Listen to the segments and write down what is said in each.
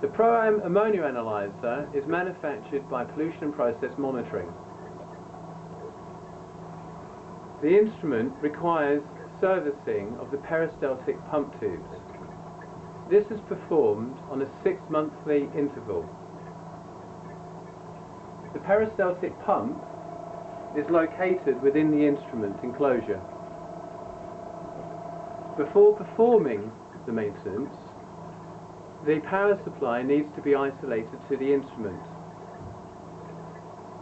The ProAm Ammonia Analyser is manufactured by Pollution Process Monitoring. The instrument requires servicing of the peristaltic pump tubes. This is performed on a 6-monthly interval. The peristaltic pump is located within the instrument enclosure. Before performing the maintenance, the power supply needs to be isolated to the instrument.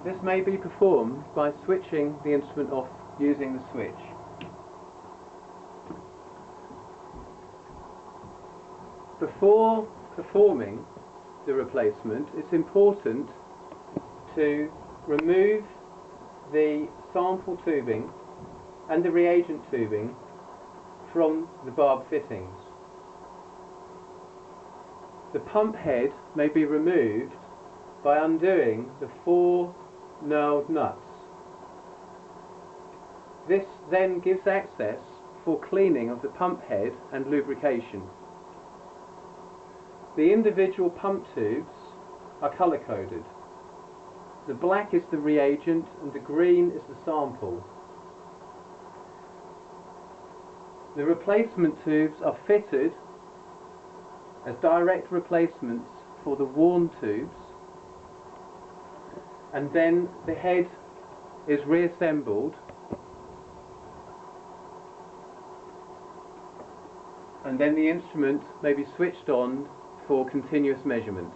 This may be performed by switching the instrument off using the switch. Before performing the replacement, it's important to remove the sample tubing and the reagent tubing from the barb fittings. The pump head may be removed by undoing the 4 knurled nuts. This then gives access for cleaning of the pump head and lubrication. The individual pump tubes are colour-coded. The black is the reagent and the green is the sample. The replacement tubes are fitted as direct replacements for the worn tubes, and then the head is reassembled and then the instrument may be switched on for continuous measurement.